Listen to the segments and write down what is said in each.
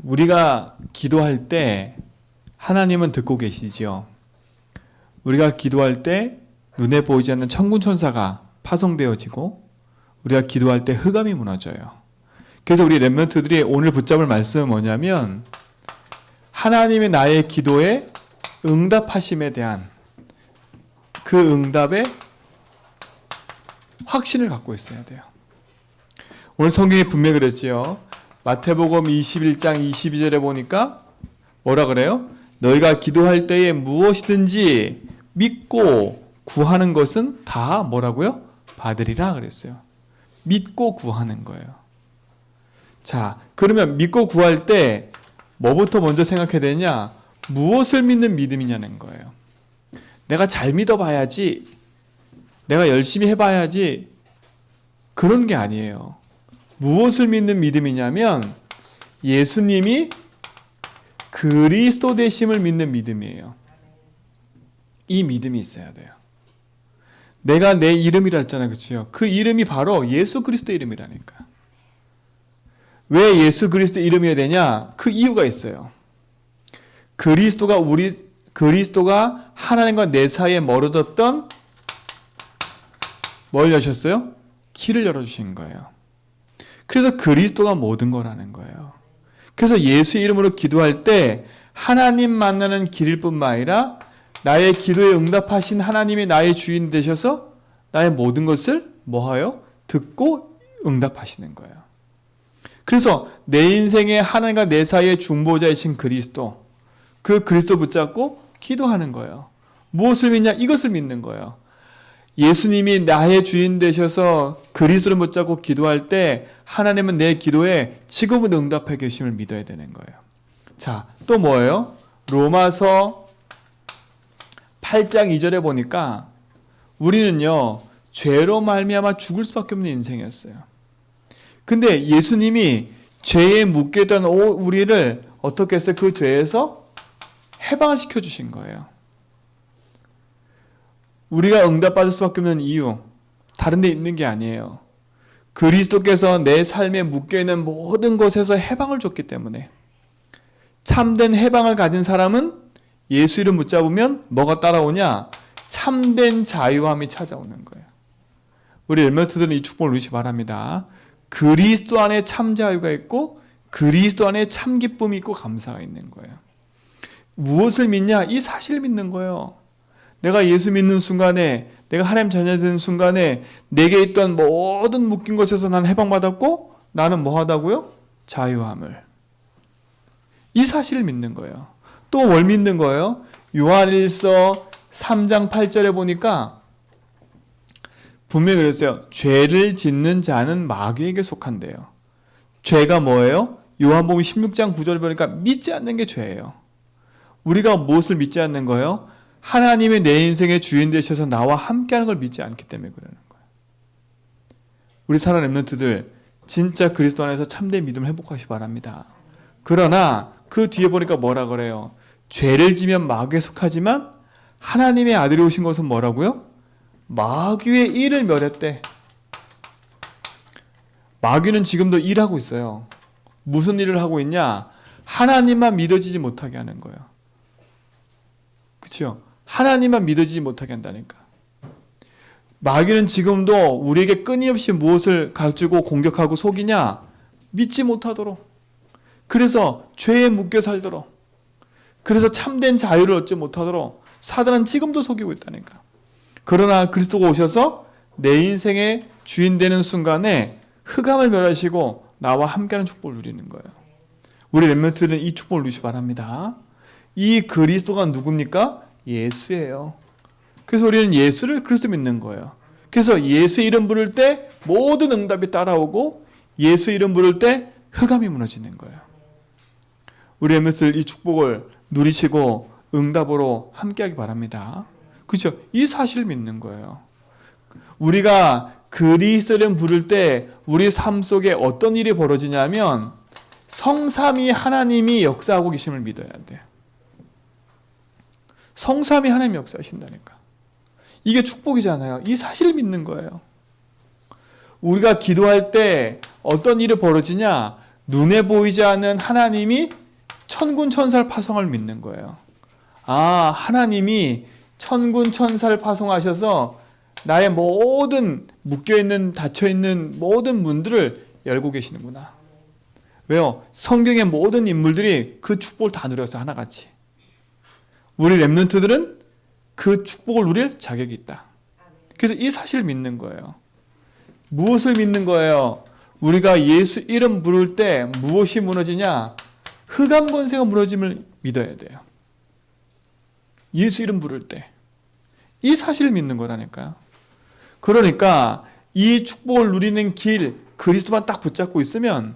우리가 기도할 때 하나님은 듣고 계시지요. 우리가 기도할 때 눈에 보이지 않는 천군 천사가 파송되어지고 우리가 기도할 때 흑암이 무너져요. 그래서 우리 렘넌트들이 오늘 붙잡을 말씀은 뭐냐면 하나님이 나의 기도에 응답하심에 대한 그 응답의 확신을 갖고 있어야 돼요. 오늘 성경에 분명히 그랬지요. 마태복음 21장 22절에 보니까 뭐라 그래요? 너희가 기도할 때에 무엇이든지 믿고 구하는 것은 다 뭐라고요? 받으리라 그랬어요. 믿고 구하는 거예요. 자, 그러면 믿고 구할 때 뭐부터 먼저 생각해야 되냐? 무엇을 믿는 믿음이냐는 거예요. 내가 잘 믿어봐야지, 내가 열심히 해봐야지, 그런 게 아니에요. 무엇을 믿는 믿음이냐면 예수님이 그리스도 되심을 믿는 믿음이에요. 이 믿음이 있어야 돼요. 내가 내 이름이라 했잖아요. 그렇죠? 그 이름이 바로 예수 그리스도 이름이라니까. 왜 예수 그리스도 이름이어야 되냐? 그 이유가 있어요. 그리스도가 하나님과 내 사이에 멀어졌던 뭘 여셨어요? 길을 열어주신 거예요. 그래서 그리스도가 모든 거라는 거예요. 그래서 예수 이름으로 기도할 때 하나님 만나는 길일 뿐만 아니라 나의 기도에 응답하신 하나님이 나의 주인 되셔서 나의 모든 것을 뭐하여? 듣고 응답하시는 거예요. 그래서 내 인생에 하나님과 내 사이의 중보자이신 그리스도, 그 그리스도 붙잡고 기도하는 거예요. 무엇을 믿냐? 이것을 믿는 거예요. 예수님이 나의 주인 되셔서 그리스도를 붙잡고 기도할 때 하나님은 내 기도에 지금은 응답해 계심을 믿어야 되는 거예요. 자, 또 뭐예요? 로마서 8장 2절에 보니까 우리는요 죄로 말미암아 죽을 수밖에 없는 인생이었어요. 근데 예수님이 죄에 묶여있던 우리를 어떻게 해서 그 죄에서 해방을 시켜주신 거예요. 우리가 응답받을 수밖에 없는 이유, 다른 데 있는 게 아니에요. 그리스도께서 내 삶에 묶여있는 모든 것에서 해방을 줬기 때문에 참된 해방을 가진 사람은 예수 이름 붙잡으면 뭐가 따라오냐? 참된 자유함이 찾아오는 거예요. 우리 렘넌트들은 이 축복을 누리시 바랍니다. 그리스도 안에 참 자유가 있고 그리스도 안에 참 기쁨이 있고 감사가 있는 거예요. 무엇을 믿냐? 이 사실을 믿는 거예요. 내가 예수 믿는 순간에, 내가 하나님 자녀 되는 순간에 내게 있던 모든 묶인 것에서 나는 해방받았고 나는 뭐 하다고요? 자유함을. 이 사실을 믿는 거예요. 또 뭘 믿는 거예요? 요한일서 3장 8절에 보니까 분명히 그랬어요. 죄를 짓는 자는 마귀에게 속한대요. 죄가 뭐예요? 요한복음 16장 9절에 보니까 믿지 않는 게 죄예요. 우리가 무엇을 믿지 않는 거예요? 하나님이 내 인생의 주인 되셔서 나와 함께하는 걸 믿지 않기 때문에 그러는 거예요. 우리 사랑 렘넌트들 진짜 그리스도 안에서 참된 믿음을 회복하시기 바랍니다. 그러나 그 뒤에 보니까 뭐라 그래요? 죄를 지면 마귀에 속하지만 하나님의 아들이 오신 것은 뭐라고요? 마귀의 일을 멸했대. 마귀는 지금도 일하고 있어요. 무슨 일을 하고 있냐? 하나님만 믿어지지 못하게 하는 거예요. 그렇죠? 하나님만 믿어지지 못하게 한다니까. 마귀는 지금도 우리에게 끊임없이 무엇을 가지고 공격하고 속이냐? 믿지 못하도록. 그래서 죄에 묶여 살도록. 그래서 참된 자유를 얻지 못하도록 사단은 지금도 속이고 있다니까. 그러나 그리스도가 오셔서 내 인생의 주인 되는 순간에 흑암을 멸하시고 나와 함께하는 축복을 누리는 거예요. 우리 렘넌트들은 이 축복을 누리시기 바랍니다. 이 그리스도가 누굽니까? 예수예요. 그래서 우리는 예수를 그리스도 믿는 거예요. 그래서 예수 이름 부를 때 모든 응답이 따라오고 예수 이름 부를 때 흑암이 무너지는 거예요. 우리 렘넌트들 이 축복을 누리시고 응답으로 함께하기 바랍니다. 그렇죠? 이 사실을 믿는 거예요. 우리가 그리스도 이름 부를 때 우리 삶 속에 어떤 일이 벌어지냐면 성삼위 하나님이 역사하고 계심을 믿어야 돼요. 성삼위 하나님이 역사하신다니까. 이게 축복이잖아요. 이 사실을 믿는 거예요. 우리가 기도할 때 어떤 일이 벌어지냐? 눈에 보이지 않는 하나님이 천군 천사를 파송을 믿는 거예요. 아, 하나님이 천군 천사를 파송하셔서 나의 모든 묶여있는 닫혀있는 모든 문들을 열고 계시는구나. 왜요? 성경의 모든 인물들이 그 축복을 다 누렸어, 하나같이. 우리 렘넌트들은 그 축복을 누릴 자격이 있다. 그래서 이 사실을 믿는 거예요. 무엇을 믿는 거예요? 우리가 예수 이름 부를 때 무엇이 무너지냐? 흑암 권세가 무너짐을 믿어야 돼요. 예수 이름 부를 때. 이 사실을 믿는 거라니까요. 그러니까 이 축복을 누리는 길, 그리스도만 딱 붙잡고 있으면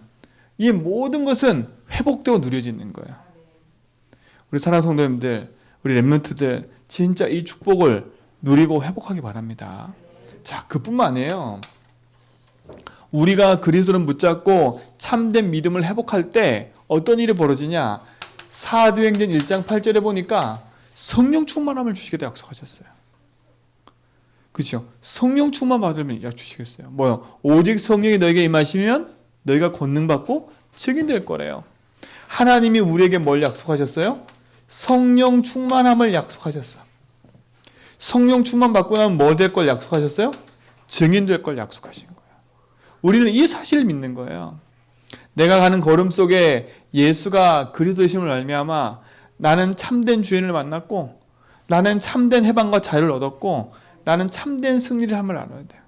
이 모든 것은 회복되고 누려지는 거예요. 우리 사랑하는 성도님들, 우리 렘넌트들 진짜 이 축복을 누리고 회복하기 바랍니다. 자, 그뿐만 아니에요. 우리가 그리스도를 붙잡고 참된 믿음을 회복할 때 어떤 일이 벌어지냐? 사도행전 1장 8절에 보니까 성령 충만함을 주시겠다 약속하셨어요. 그렇죠? 성령 충만 받으면 약 주시겠어요. 뭐요? 오직 성령이 너에게 임하시면 너희가 권능받고 증인될 거래요. 하나님이 우리에게 뭘 약속하셨어요? 성령 충만함을 약속하셨어요. 성령 충만 받고 나면 뭐 될 걸 약속하셨어요? 증인될 걸 약속하신 거예요. 우리는 이 사실을 믿는 거예요. 내가 가는 걸음 속에 예수가 그리스도이심을 알미암아 나는 참된 주인을 만났고 나는 참된 해방과 자유를 얻었고 나는 참된 승리를 함을 알아야 돼요.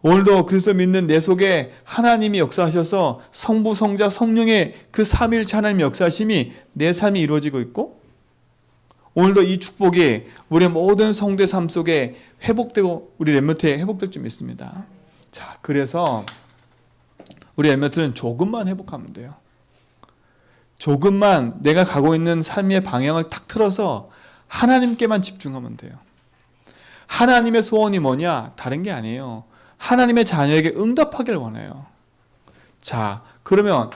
오늘도 그리스도 믿는 내 속에 하나님이 역사하셔서 성부, 성자, 성령의 그 삼위일체 하나님의 역사하심이 내 삶이 이루어지고 있고 오늘도 이 축복이 우리 모든 성도의 삶 속에 회복되고 우리 렘넌트에 회복될 줄 믿습니다. 자, 그래서 우리 렘넌트는 조금만 회복하면 돼요. 조금만 내가 가고 있는 삶의 방향을 탁 틀어서 하나님께만 집중하면 돼요. 하나님의 소원이 뭐냐? 다른 게 아니에요. 하나님의 자녀에게 응답하기를 원해요. 자, 그러면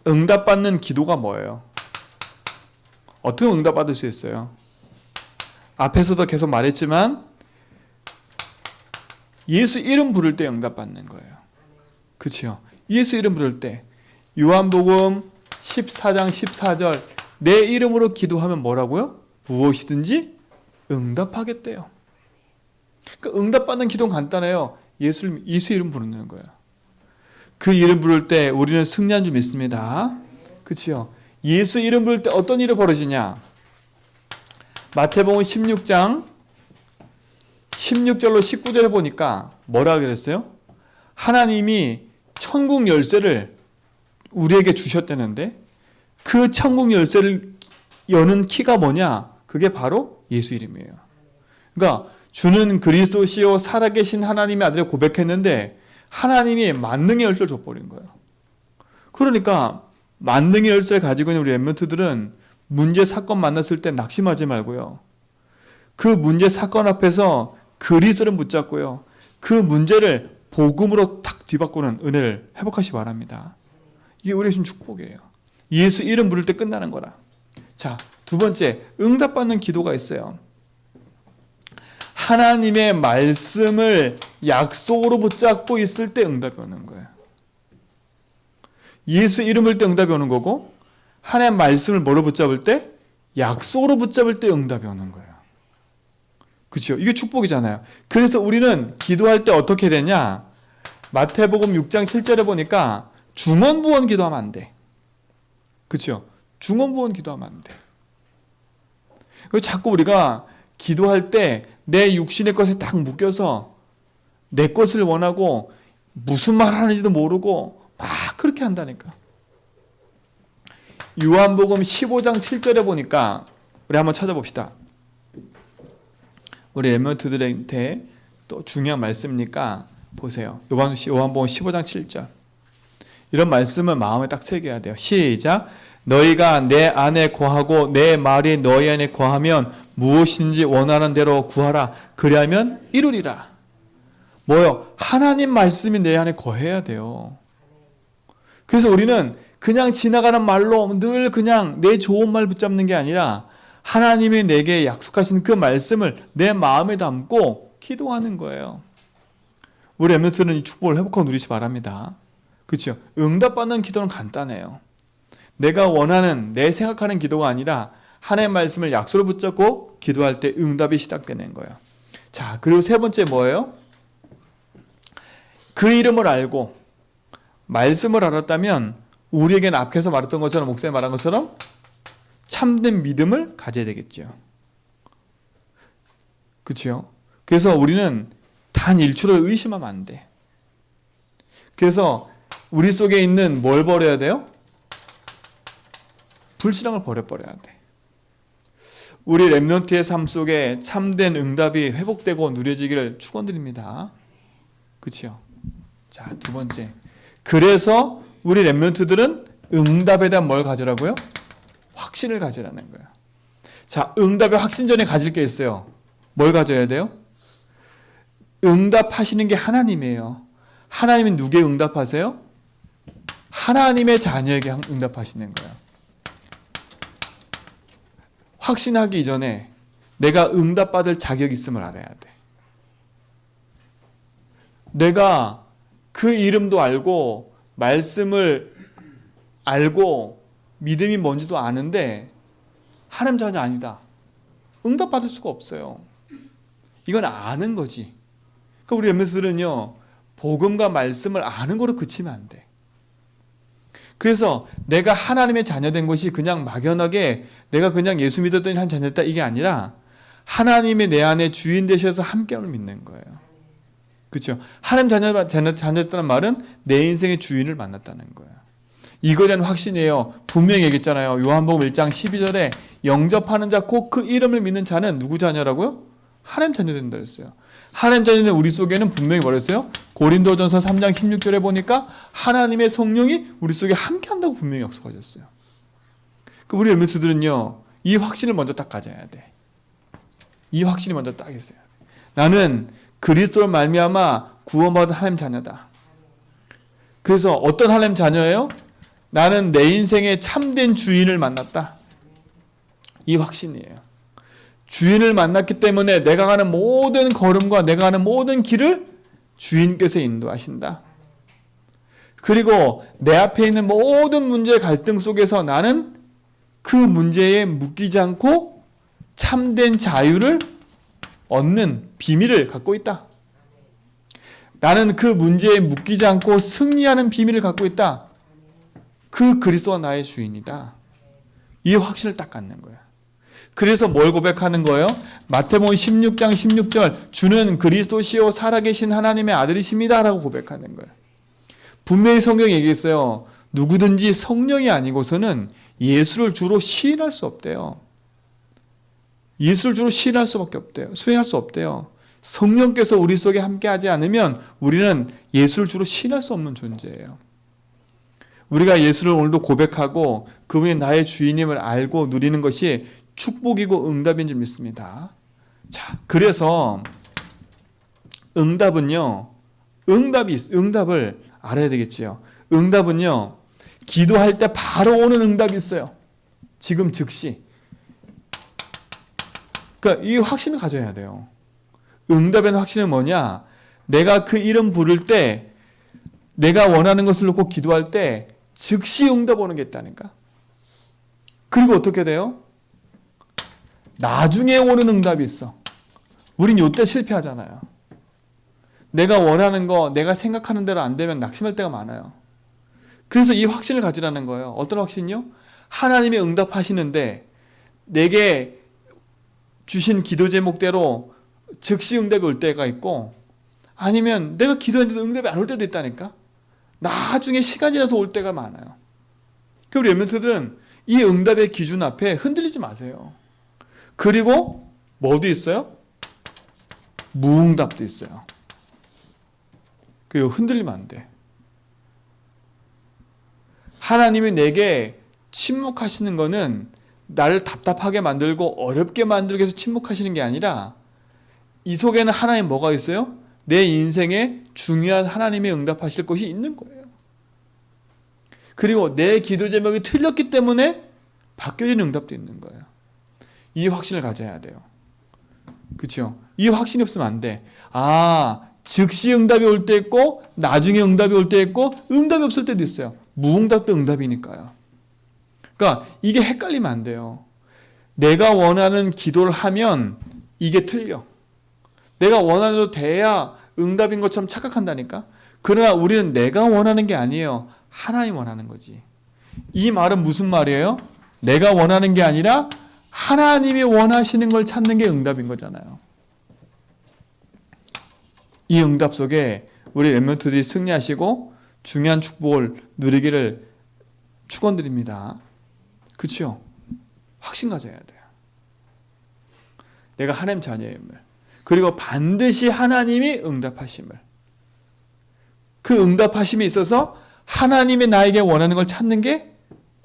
응답받는 기도가 뭐예요? 어떻게 응답받을 수 있어요? 앞에서도 계속 말했지만 예수 이름 부를 때 응답받는 거예요. 그렇죠? 예수 이름 부를 때 요한복음 14장 14절 내 이름으로 기도하면 뭐라고요? 무엇이든지 응답하겠대요. 그러니까 응답받는 기도는 간단해요. 예수 이름 부르는 거예요. 그 이름 부를 때 우리는 승리한 줄 믿습니다. 그렇죠? 예수 이름 부를 때 어떤 일이 벌어지냐? 마태복음 16장 16절로 19절에 보니까 뭐라 그랬어요? 하나님이 천국 열쇠를 우리에게 주셨다는데 그 천국 열쇠를 여는 키가 뭐냐? 그게 바로 예수 이름이에요. 그러니까 주는 그리스도시요 살아계신 하나님의 아들을 고백했는데 하나님이 만능의 열쇠를 줘버린 거예요. 그러니까 만능의 열쇠를 가지고 있는 우리 렘넌트들은 문제 사건 만났을 때 낙심하지 말고요. 그 문제 사건 앞에서 그리스도를 붙잡고요. 그 문제를 복음으로 탁 뒤바꾸는 은혜를 회복하시기 바랍니다. 이게 우리의 준 축복이에요. 예수 이름 부를 때 끝나는 거라. 자, 두 번째, 응답받는 기도가 있어요. 하나님의 말씀을 약속으로 붙잡고 있을 때 응답이 오는 거예요. 예수 이름을 때 응답이 오는 거고 하나님의 말씀을 뭐로 붙잡을 때? 약속으로 붙잡을 때 응답이 오는 거예요. 그렇죠? 이게 축복이잖아요. 그래서 우리는 기도할 때 어떻게 되냐? 마태복음 6장 7절에 보니까 중언부언 기도하면 안 돼. 그렇죠? 중언부언 기도하면 안 돼. 자꾸 우리가 기도할 때 내 육신의 것에 딱 묶여서 내 것을 원하고 무슨 말 하는지도 모르고 막 그렇게 한다니까. 요한복음 15장 7절에 보니까 우리 한번 찾아봅시다. 우리 렘넌트들한테 또 중요한 말씀이니까 보세요. 요한복음 15장 7절. 이런 말씀을 마음에 딱 새겨야 돼요. 시작. 너희가 내 안에 거하고 내 말이 너희 안에 거하면 무엇인지 원하는 대로 구하라. 그리하면 이루리라. 뭐요? 하나님 말씀이 내 안에 거해야 돼요. 그래서 우리는 그냥 지나가는 말로 늘 그냥 내 좋은 말 붙잡는 게 아니라 하나님이 내게 약속하신 그 말씀을 내 마음에 담고 기도하는 거예요. 우리 렘넌트는 이 축복을 회복하고 누리시 바랍니다. 그렇죠? 응답받는 기도는 간단해요. 내가 원하는, 내 생각하는 기도가 아니라 하나님의 말씀을 약속으로 붙잡고 기도할 때 응답이 시작되는 거예요. 자, 그리고 세 번째 뭐예요? 그 이름을 알고 말씀을 알았다면 우리에게는 앞에서 말했던 것처럼, 목사님 말한 것처럼 참된 믿음을 가져야 되겠죠. 그렇죠? 그래서 우리는 단 1초를 의심하면 안 돼. 그래서 우리 속에 있는 뭘 버려야 돼요? 불신앙을 버려야 돼. 우리 렘넌트의 삶 속에 참된 응답이 회복되고 누려지기를 축원드립니다. 그렇죠? 자, 두 번째. 그래서 우리 렘넌트들은 응답에 대한 뭘 가지라고요? 확신을 가지라는 거예요. 자, 응답의 확신 전에 가질 게 있어요. 뭘 가져야 돼요? 응답하시는 게 하나님이에요. 하나님은 누구에게 응답하세요? 하나님의 자녀에게 응답하시는 거예요. 확신하기 이전에 내가 응답받을 자격이 있음을 알아야 돼. 내가 그 이름도 알고 말씀을 알고 믿음이 뭔지도 아는데 하나님 자녀 아니다. 응답받을 수가 없어요. 이건 아는 거지. 그러니까 우리 렘넌트들은요, 복음과 말씀을 아는 거로 그치면 안 돼. 그래서 내가 하나님의 자녀된 것이 그냥 막연하게 내가 그냥 예수 믿었더니 하나님 자녀됐다 이게 아니라 하나님의 내 안에 주인 되셔서 함께함을 믿는 거예요. 그렇죠? 하나님 자녀됐다는 말은 내 인생의 주인을 만났다는 거예요. 이거에 대한 확신이에요. 분명히 얘기했잖아요. 요한복음 1장 12절에 영접하는 자 곧 그 이름을 믿는 자는 누구 자녀라고요? 하나님 자녀 된다 했어요. 하나님 자녀는 우리 속에는 분명히 뭐랬어요? 고린도전서 3장 16절에 보니까 하나님의 성령이 우리 속에 함께한다고 분명히 약속하셨어요. 우리 렘넌트들은요, 이 확신을 먼저 딱 가져야 돼. 이 확신이 먼저 딱 있어야 돼. 나는 그리스도로 말미암아 구원받은 하나님 자녀다. 그래서 어떤 하나님 자녀예요? 나는 내 인생의 참된 주인을 만났다. 이 확신이에요. 주인을 만났기 때문에 내가 가는 모든 걸음과 내가 가는 모든 길을 주인께서 인도하신다. 그리고 내 앞에 있는 모든 문제의 갈등 속에서 나는 그 문제에 묶이지 않고 참된 자유를 얻는 비밀을 갖고 있다. 나는 그 문제에 묶이지 않고 승리하는 비밀을 갖고 있다. 그 그리스도가 나의 주인이다. 이 확신을 딱 갖는 거야. 그래서 뭘 고백하는 거예요? 마태복음 16장 16절 주는 그리스도시요 살아계신 하나님의 아들이십니다 라고 고백하는 거예요. 분명히 성경이 얘기했어요. 누구든지 성령이 아니고서는 예수를 주로 시인할 수 없대요. 예수를 주로 시인할 수밖에 없대요. 수행할 수 없대요. 성령께서 우리 속에 함께하지 않으면 우리는 예수를 주로 시인할 수 없는 존재예요. 우리가 예수를 오늘도 고백하고 그분이 나의 주인임을 알고 누리는 것이 축복이고 응답인 줄 믿습니다. 자, 그래서 응답은요, 응답을 알아야 되겠지요. 응답은요, 기도할 때 바로 오는 응답이 있어요. 지금 즉시. 그러니까 이 확신을 가져야 돼요. 응답의 확신은 뭐냐? 내가 그 이름 부를 때, 내가 원하는 것을 놓고 기도할 때 즉시 응답 오는 게 있다니까. 그리고 어떻게 돼요? 나중에 오는 응답이 있어. 우린 요때 실패하잖아요. 내가 원하는 거, 내가 생각하는 대로 안 되면 낙심할 때가 많아요. 그래서 이 확신을 가지라는 거예요. 어떤 확신이요? 하나님이 응답하시는데 내게 주신 기도 제목대로 즉시 응답이 올 때가 있고, 아니면 내가 기도했는데 응답이 안 올 때도 있다니까. 나중에 시간이 지나서 올 때가 많아요. 그 우리 렘넌트들은 이 응답의 기준 앞에 흔들리지 마세요. 그리고 뭐도 있어요? 무응답도 있어요. 그리고 흔들리면 안 돼. 하나님이 내게 침묵하시는 거는 나를 답답하게 만들고 어렵게 만들기 위해서 침묵하시는 게 아니라 이 속에는 하나님 뭐가 있어요? 내 인생에 중요한 하나님의 응답하실 것이 있는 거예요. 그리고 내 기도 제목이 틀렸기 때문에 바뀌어진 응답도 있는 거예요. 이 확신을 가져야 돼요. 그렇죠? 이 확신이 없으면 안 돼. 아, 즉시 응답이 올 때 있고 나중에 응답이 올 때 있고 응답이 없을 때도 있어요. 무응답도 응답이니까요. 그러니까 이게 헷갈리면 안 돼요. 내가 원하는 기도를 하면 이게 틀려. 내가 원하는 대로 돼야 응답인 것처럼 착각한다니까. 그러나 우리는 내가 원하는 게 아니에요. 하나님 원하는 거지. 이 말은 무슨 말이에요? 내가 원하는 게 아니라 하나님이 원하시는 걸 찾는 게 응답인 거잖아요. 이 응답 속에 우리 렘넌트들이 승리하시고 중요한 축복을 누리기를 축원드립니다. 그렇죠? 확신 가져야 돼요. 내가 하나님 자녀임을. 그리고 반드시 하나님이 응답하심을. 그 응답하심에 있어서 하나님이 나에게 원하는 걸 찾는 게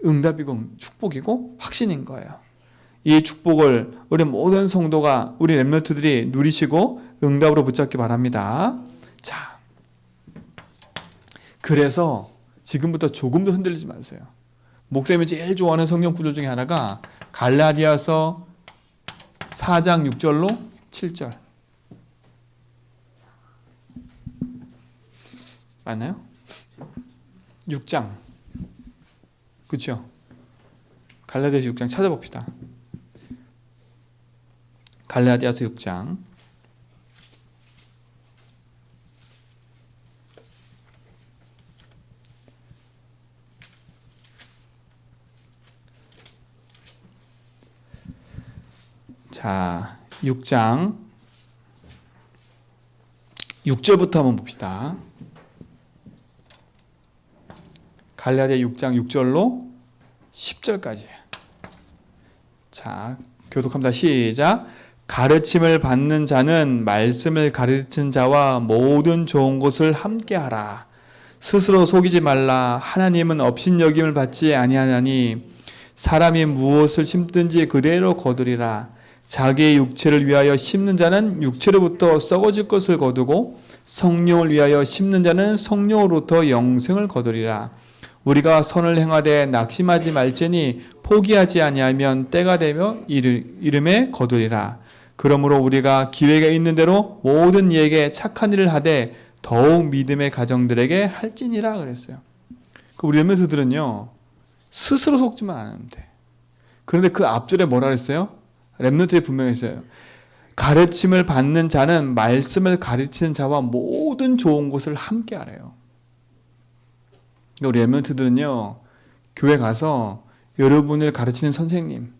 응답이고 축복이고 확신인 거예요. 이 축복을 우리 모든 성도가 우리 렘넌트들이 누리시고 응답으로 붙잡기 바랍니다. 자, 그래서 지금부터 조금도 흔들리지 마세요. 목사님이 제일 좋아하는 성경 구절 중에 하나가 갈라디아서 4장 6절로 7절. 맞나요? 6장. 그렇죠? 갈라디아서 6장 찾아봅시다. 갈라디아서 6장. 자, 6장 6절부터 한번 봅시다. 갈라디아 6장 6절로 10절까지. 자, 교독합니다. 시작. 가르침을 받는 자는 말씀을 가르치는 자와 모든 좋은 것을 함께하라. 스스로 속이지 말라. 하나님은 업신여김을 받지 아니하나니 사람이 무엇을 심든지 그대로 거두리라. 자기의 육체를 위하여 심는 자는 육체로부터 썩어질 것을 거두고 성령을 위하여 심는 자는 성령으로부터 영생을 거두리라. 우리가 선을 행하되 낙심하지 말지니 포기하지 아니하면 때가 되며 이름에 거두리라. 그러므로 우리가 기회가 있는 대로 모든 이에게 착한 일을 하되 더욱 믿음의 가정들에게 할지니라 그랬어요. 우리 렘넌트들은요 스스로 속지만 않으면 돼. 그런데 그 앞줄에 뭐라 그랬어요? 렘넌트에 분명히 있어요. 가르침을 받는 자는 말씀을 가르치는 자와 모든 좋은 것을 함께 하래요. 우리 렘넌트들은요 교회 가서 여러분을 가르치는 선생님,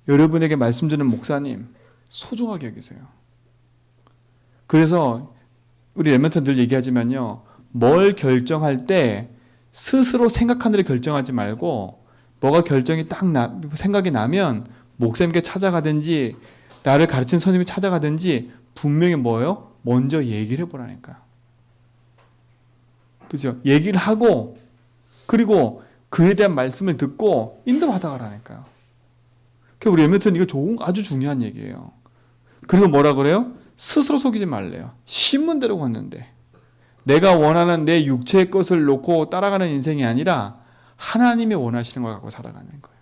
여러분에게 말씀 주는 목사님 소중하게 여기세요. 그래서 우리 렘넌트는 늘 얘기하지만요, 뭘 결정할 때 스스로 생각한 대로 결정하지 말고 뭐가 결정이 딱 생각이 나면 목사님께 찾아가든지 나를 가르치는 선생님이 찾아가든지 분명히 뭐예요? 먼저 얘기를 해보라니까. 그죠? 얘기를 하고 그리고 그에 대한 말씀을 듣고 인도받아가라니까요. 우리 렘넌트는 이거 아주 중요한 얘기예요. 그리고 뭐라 그래요? 스스로 속이지 말래요. 신문대로 걷는데 내가 원하는 내 육체의 것을 놓고 따라가는 인생이 아니라 하나님이 원하시는 걸 갖고 살아가는 거예요.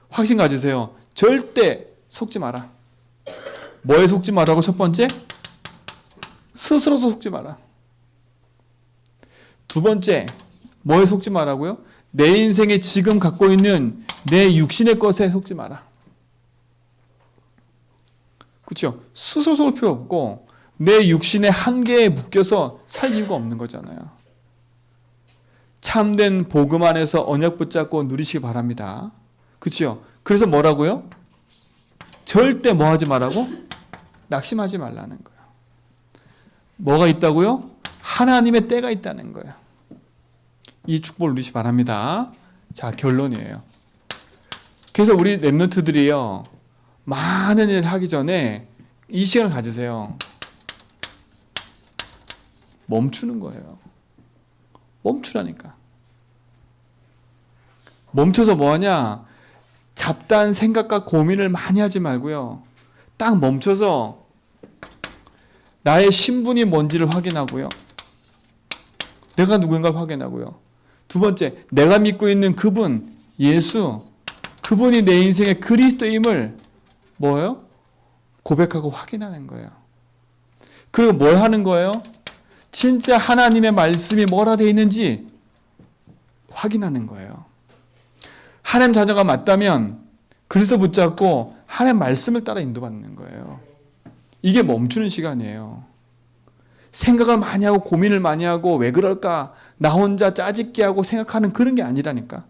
확신 가지세요. 절대 속지 마라. 뭐에 속지 마라고? 첫 번째, 스스로도 속지 마라. 두 번째, 뭐에 속지 마라고요? 내 인생에 지금 갖고 있는 내 육신의 것에 속지 마라. 그렇죠? 스스로 속을 필요 없고 내 육신의 한계에 묶여서 살 이유가 없는 거잖아요. 참된 복음 안에서 언약 붙잡고 누리시기 바랍니다. 그렇죠? 그래서 뭐라고요? 절대 뭐 하지 말라고? 낙심하지 말라는 거예요. 뭐가 있다고요? 하나님의 때가 있다는 거예요. 이 축복을 누리시기 바랍니다. 자, 결론이에요. 그래서 우리 렘넌트들이요, 많은 일을 하기 전에 이 시간을 가지세요. 멈추는 거예요. 멈추라니까. 멈춰서 뭐하냐? 잡다한 생각과 고민을 많이 하지 말고요. 딱 멈춰서 나의 신분이 뭔지를 확인하고요. 내가 누군가를 확인하고요. 두 번째, 내가 믿고 있는 그분, 예수, 그분이 내 인생의 그리스도임을 뭐예요? 고백하고 확인하는 거예요. 그리고 뭘 하는 거예요? 진짜 하나님의 말씀이 뭐라 되어 있는지 확인하는 거예요. 하나님 자녀가 맞다면 그래서 붙잡고 하나님 말씀을 따라 인도받는 거예요. 이게 멈추는 시간이에요. 생각을 많이 하고 고민을 많이 하고 왜 그럴까? 나 혼자 짜집게 하고 생각하는 그런 게 아니라니까.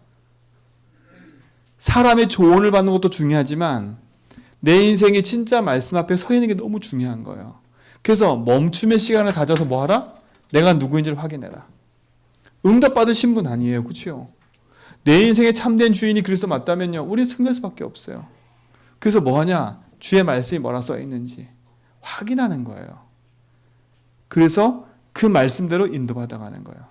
사람의 조언을 받는 것도 중요하지만 내 인생이 진짜 말씀 앞에 서 있는 게 너무 중요한 거예요. 그래서 멈춤의 시간을 가져서 뭐 하라? 내가 누구인지를 확인해라. 응답받으신 분 아니에요. 그렇죠? 내 인생의 참된 주인이 그리스도 맞다면요. 우리는 승리할 수밖에 없어요. 그래서 뭐 하냐? 주의 말씀이 뭐라 써 있는지 확인하는 거예요. 그래서 그 말씀대로 인도받아가는 거예요.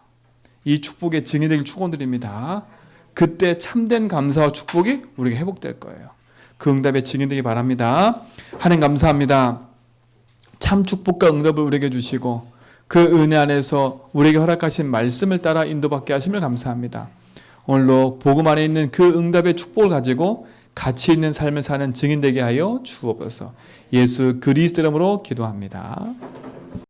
이 축복의 증인 되길 축원드립니다. 그때 참된 감사와 축복이 우리에게 회복될 거예요. 그 응답의 증인 되기 바랍니다. 하나님 감사합니다. 참 축복과 응답을 우리에게 주시고 그 은혜 안에서 우리에게 허락하신 말씀을 따라 인도받게 하심을 감사합니다. 오늘도 복음 안에 있는 그 응답의 축복을 가지고 가치 있는 삶을 사는 증인 되게 하여 주옵소서. 예수 그리스도 이름으로 기도합니다.